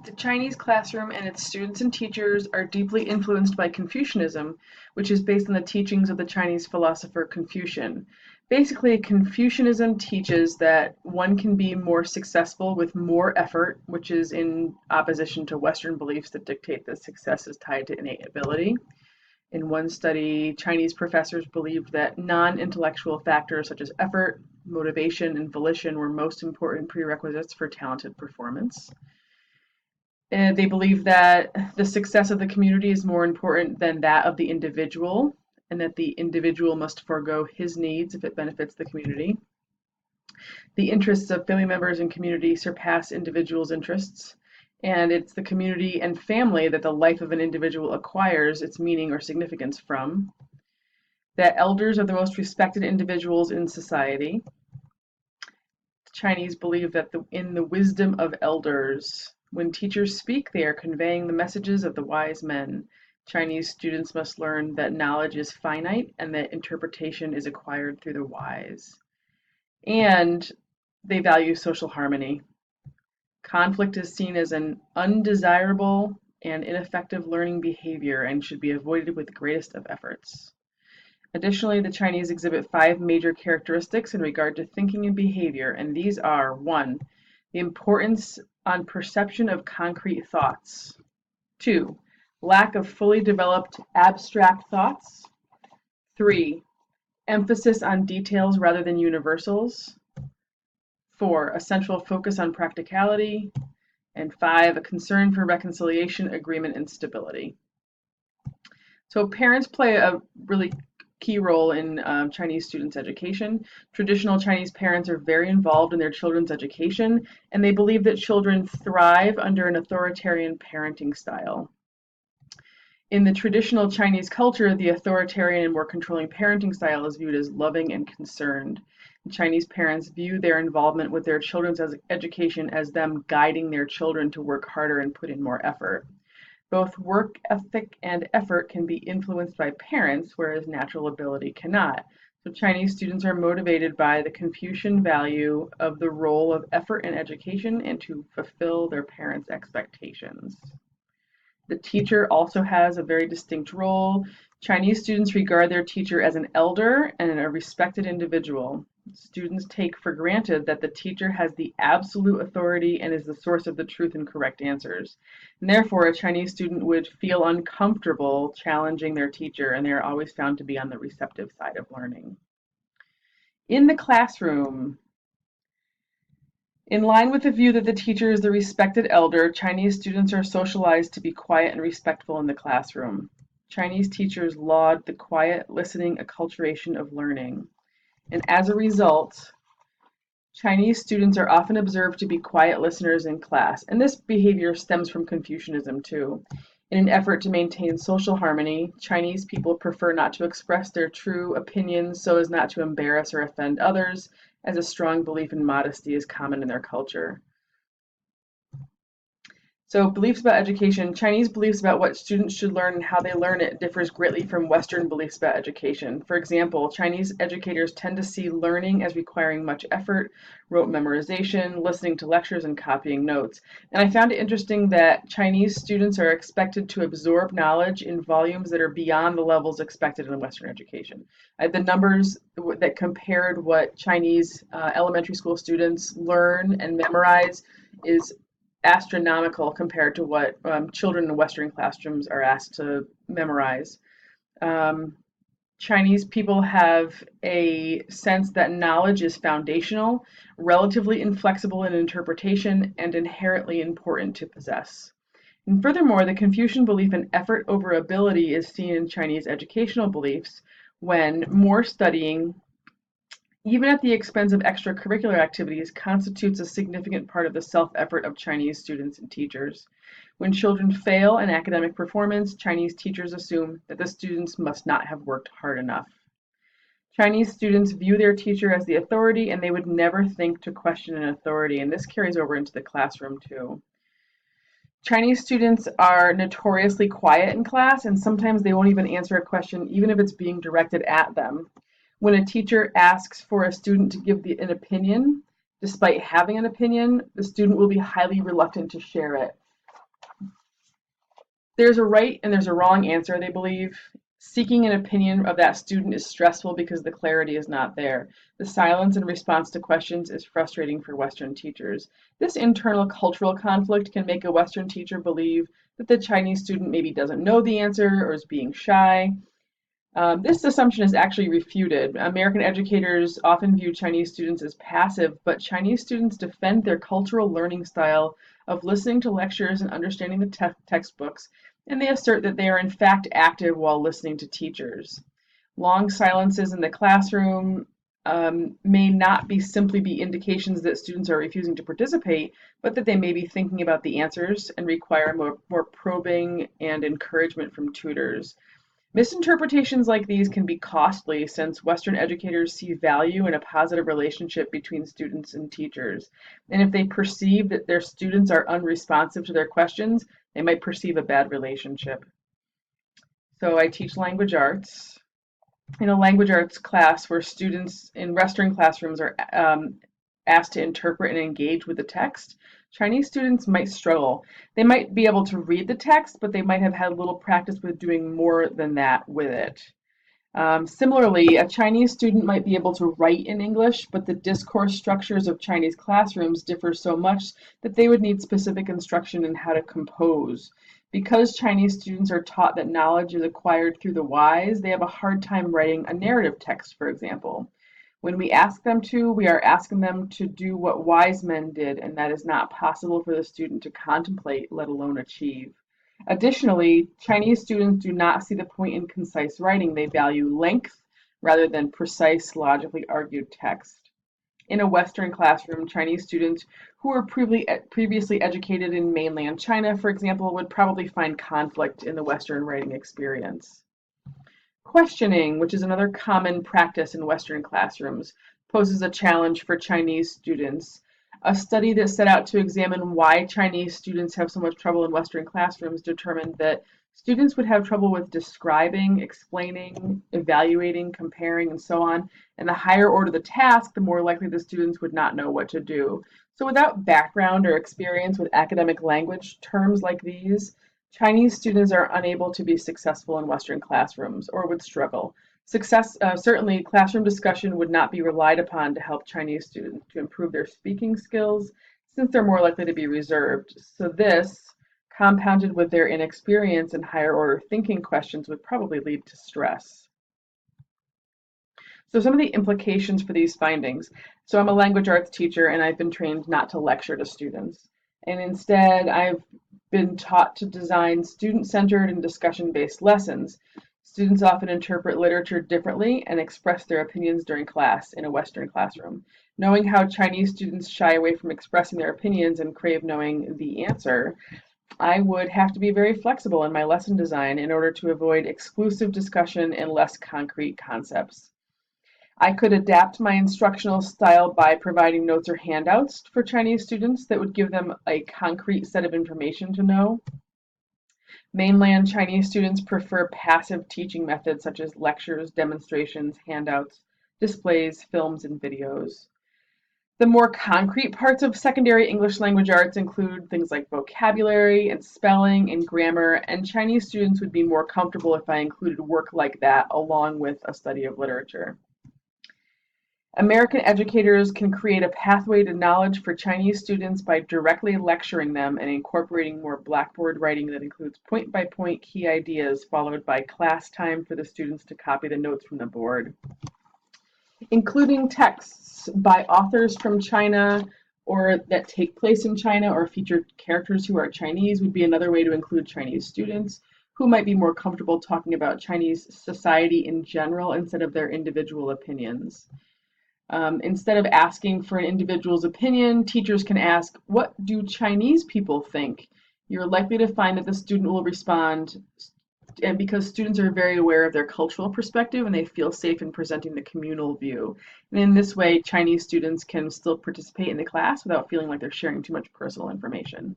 The Chinese classroom and its students and teachers are deeply influenced by Confucianism, which is based on the teachings of the Chinese philosopher Confucian. Basically, Confucianism teaches that one can be more successful with more effort, which is in opposition to Western beliefs that dictate that success is tied to innate ability. In one study, Chinese professors believed that non-intellectual factors such as effort, motivation, and volition were most important prerequisites for talented performance. And they believe that the success of the community is more important than that of the individual, and that the individual must forego his needs if it benefits the community. The interests of family members and community surpass individuals' interests, and it's the community and family that the life of an individual acquires its meaning or significance from. That elders are the most respected individuals in society. The Chinese believe that in the wisdom of elders, when teachers speak, they are conveying the messages of the wise men. Chinese students must learn that knowledge is finite and that interpretation is acquired through the wise. And they value social harmony. Conflict is seen as an undesirable and ineffective learning behavior and should be avoided with the greatest of efforts. Additionally, the Chinese exhibit 5 major characteristics in regard to thinking and behavior, and these are: 1. The importance on perception of concrete thoughts. 2. Lack of fully developed abstract thoughts. 3. Emphasis on details rather than universals. 4. A central focus on practicality. And 5. A concern for reconciliation, agreement, and stability. So parents play a really key role in Chinese students' education. Traditional Chinese parents are very involved in their children's education, and they believe that children thrive under an authoritarian parenting style. In the traditional Chinese culture, the authoritarian and more controlling parenting style is viewed as loving and concerned. Chinese parents view their involvement with their children's education as them guiding their children to work harder and put in more effort. Both work ethic and effort can be influenced by parents, whereas natural ability cannot. So Chinese students are motivated by the Confucian value of the role of effort in education and to fulfill their parents' expectations. The teacher also has a very distinct role. Chinese students regard their teacher as an elder and a respected individual. Students take for granted that the teacher has the absolute authority and is the source of the truth and correct answers. And therefore, a Chinese student would feel uncomfortable challenging their teacher, and they are always found to be on the receptive side of learning. In the classroom, in line with the view that the teacher is the respected elder, Chinese students are socialized to be quiet and respectful in the classroom. Chinese teachers laud the quiet, listening acculturation of learning. And as a result, Chinese students are often observed to be quiet listeners in class, and this behavior stems from Confucianism too. In an effort to maintain social harmony, Chinese people prefer not to express their true opinions so as not to embarrass or offend others, as a strong belief in modesty is common in their culture. So beliefs about education. Chinese beliefs about what students should learn and how they learn it differs greatly from Western beliefs about education. For example, Chinese educators tend to see learning as requiring much effort, rote memorization, listening to lectures, and copying notes. And I found it interesting that Chinese students are expected to absorb knowledge in volumes that are beyond the levels expected in Western education. The numbers that compared what Chinese elementary school students learn and memorize is astronomical compared to what children in Western classrooms are asked to memorize. Chinese people have a sense that knowledge is foundational, relatively inflexible in interpretation, and inherently important to possess. And furthermore, the Confucian belief in effort over ability is seen in Chinese educational beliefs when more studying, even at the expense of extracurricular activities, constitutes a significant part of the self-effort of Chinese students and teachers. When children fail in academic performance, Chinese teachers assume that the students must not have worked hard enough. Chinese students view their teacher as the authority, and they would never think to question an authority, and this carries over into the classroom too. Chinese students are notoriously quiet in class, and sometimes they won't even answer a question, even if it's being directed at them. When a teacher asks for a student to give an opinion, despite having an opinion, the student will be highly reluctant to share it. There's a right and there's a wrong answer, they believe. Seeking an opinion of that student is stressful because the clarity is not there. The silence in response to questions is frustrating for Western teachers. This internal cultural conflict can make a Western teacher believe that the Chinese student maybe doesn't know the answer or is being shy. This assumption is actually refuted. American educators often view Chinese students as passive, but Chinese students defend their cultural learning style of listening to lectures and understanding the textbooks, and they assert that they are in fact active while listening to teachers. Long silences in the classroom may not be simply be indications that students are refusing to participate, but that they may be thinking about the answers and require more probing and encouragement from tutors. Misinterpretations like these can be costly since Western educators see value in a positive relationship between students and teachers. And if they perceive that their students are unresponsive to their questions, they might perceive a bad relationship. So I teach language arts. In a language arts class where students in Western classrooms are asked to interpret and engage with the text, Chinese students might struggle. They might be able to read the text, but they might have had little practice with doing more than that with it. Similarly, a Chinese student might be able to write in English, but the discourse structures of Chinese classrooms differ so much that they would need specific instruction in how to compose. Because Chinese students are taught that knowledge is acquired through the wise, they have a hard time writing a narrative text, for example. When we ask them to, we are asking them to do what wise men did, and that is not possible for the student to contemplate, let alone achieve. Additionally, Chinese students do not see the point in concise writing. They value length rather than precise, logically argued text. In a Western classroom, Chinese students who were previously educated in mainland China, for example, would probably find conflict in the Western writing experience. Questioning, which is another common practice in Western classrooms, poses a challenge for Chinese students. A study that set out to examine why Chinese students have so much trouble in Western classrooms determined that students would have trouble with describing, explaining, evaluating, comparing, and so on. And the higher order the task, the more likely the students would not know what to do. So without background or experience with academic language terms like these, Chinese students are unable to be successful in Western classrooms or would struggle. Certainly, classroom discussion would not be relied upon to help Chinese students to improve their speaking skills since they're more likely to be reserved. So this, compounded with their inexperience in higher order thinking questions, would probably lead to stress. So some of the implications for these findings. So I'm a language arts teacher and I've been trained not to lecture to students. And instead, I've been taught to design student-centered and discussion-based lessons. Students often interpret literature differently and express their opinions during class in a Western classroom. Knowing how Chinese students shy away from expressing their opinions and crave knowing the answer, I would have to be very flexible in my lesson design in order to avoid exclusive discussion and less concrete concepts. I could adapt my instructional style by providing notes or handouts for Chinese students that would give them a concrete set of information to know. Mainland Chinese students prefer passive teaching methods such as lectures, demonstrations, handouts, displays, films, and videos. The more concrete parts of secondary English language arts include things like vocabulary and spelling and grammar, and Chinese students would be more comfortable if I included work like that along with a study of literature. American educators can create a pathway to knowledge for Chinese students by directly lecturing them and incorporating more Blackboard writing that includes point-by-point key ideas followed by class time for the students to copy the notes from the board. Including texts by authors from China or that take place in China or feature characters who are Chinese would be another way to include Chinese students who might be more comfortable talking about Chinese society in general instead of their individual opinions. Instead of asking for an individual's opinion, teachers can ask, what do Chinese people think? You're likely to find that the student will respond, and because students are very aware of their cultural perspective and they feel safe in presenting the communal view. And in this way, Chinese students can still participate in the class without feeling like they're sharing too much personal information.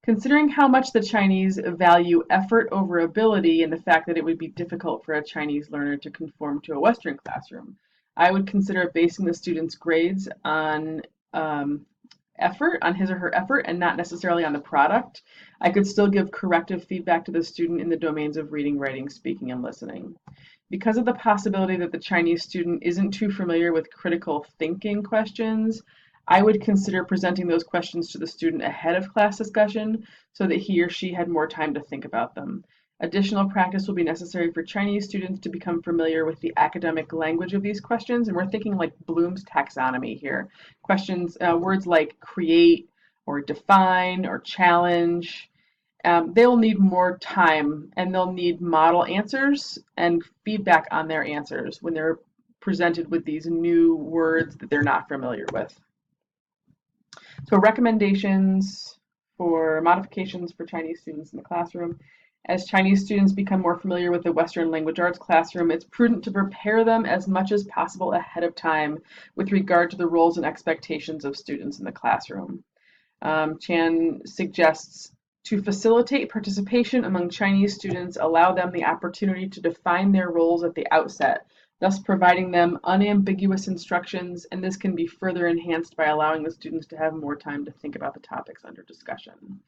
Considering how much the Chinese value effort over ability and the fact that it would be difficult for a Chinese learner to conform to a Western classroom, I would consider basing the students' grades on effort, on his or her effort, and not necessarily on the product. I could still give corrective feedback to the student in the domains of reading, writing, speaking, and listening. Because of the possibility that the Chinese student isn't too familiar with critical thinking questions, I would consider presenting those questions to the student ahead of class discussion so that he or she had more time to think about them. Additional practice will be necessary for Chinese students to become familiar with the academic language of these questions, and we're thinking like Bloom's taxonomy here. Questions, words like create or define or challenge, they'll need more time and they'll need model answers and feedback on their answers when they're presented with these new words that they're not familiar with. So recommendations for modifications for Chinese students in the classroom. As Chinese students become more familiar with the Western language arts classroom, it's prudent to prepare them as much as possible ahead of time with regard to the roles and expectations of students in the classroom. Chan suggests to facilitate participation among Chinese students, allow them the opportunity to define their roles at the outset, thus providing them unambiguous instructions, and this can be further enhanced by allowing the students to have more time to think about the topics under discussion.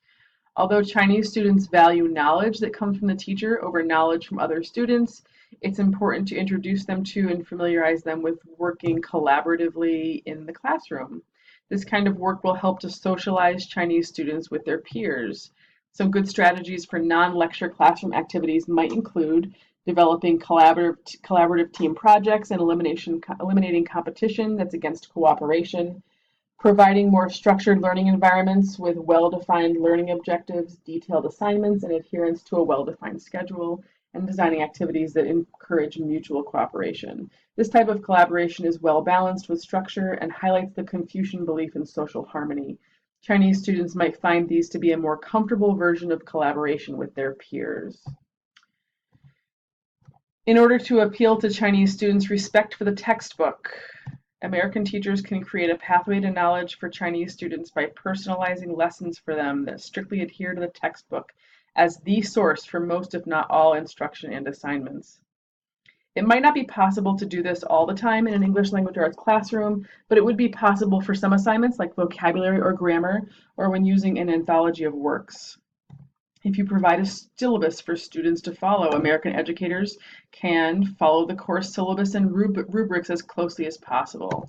Although Chinese students value knowledge that comes from the teacher over knowledge from other students, it's important to introduce them to and familiarize them with working collaboratively in the classroom. This kind of work will help to socialize Chinese students with their peers. Some good strategies for non-lecture classroom activities might include developing collaborative team projects and eliminating competition that's against cooperation, providing more structured learning environments with well-defined learning objectives, detailed assignments, and adherence to a well-defined schedule, and designing activities that encourage mutual cooperation. This type of collaboration is well balanced with structure and highlights the Confucian belief in social harmony. Chinese students might find these to be a more comfortable version of collaboration with their peers. In order to appeal to Chinese students' respect for the textbook, American teachers can create a pathway to knowledge for Chinese students by personalizing lessons for them that strictly adhere to the textbook as the source for most, if not all, instruction and assignments. It might not be possible to do this all the time in an English language arts classroom, but it would be possible for some assignments like vocabulary or grammar, or when using an anthology of works. If you provide a syllabus for students to follow, American educators can follow the course syllabus and rubrics as closely as possible.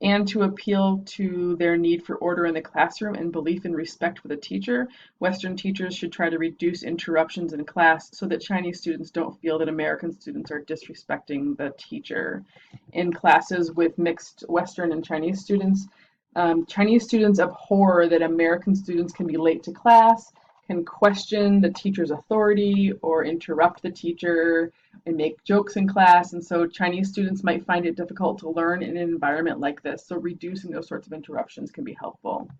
And to appeal to their need for order in the classroom and belief in respect for the teacher, Western teachers should try to reduce interruptions in class so that Chinese students don't feel that American students are disrespecting the teacher. In classes with mixed Western and Chinese students abhor that American students can be late to class, can question the teacher's authority or interrupt the teacher and make jokes in class. And so Chinese students might find it difficult to learn in an environment like this. So reducing those sorts of interruptions can be helpful.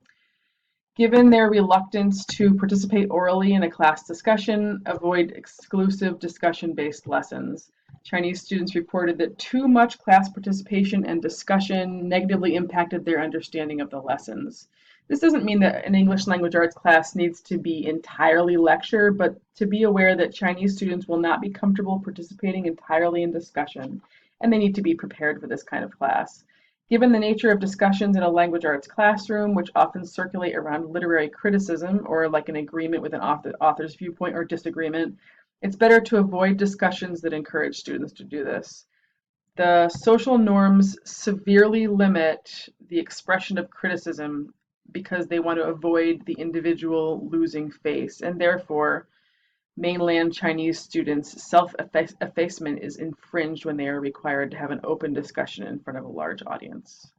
Given their reluctance to participate orally in a class discussion, avoid exclusive discussion-based lessons. Chinese students reported that too much class participation and discussion negatively impacted their understanding of the lessons. This doesn't mean that an English language arts class needs to be entirely lecture, but to be aware that Chinese students will not be comfortable participating entirely in discussion, and they need to be prepared for this kind of class. Given the nature of discussions in a language arts classroom, which often circulate around literary criticism or like an agreement with an author's viewpoint or disagreement, it's better to avoid discussions that encourage students to do this. The social norms severely limit the expression of criticism because they want to avoid the individual losing face, and therefore mainland Chinese students' self-effacement is infringed when they are required to have an open discussion in front of a large audience.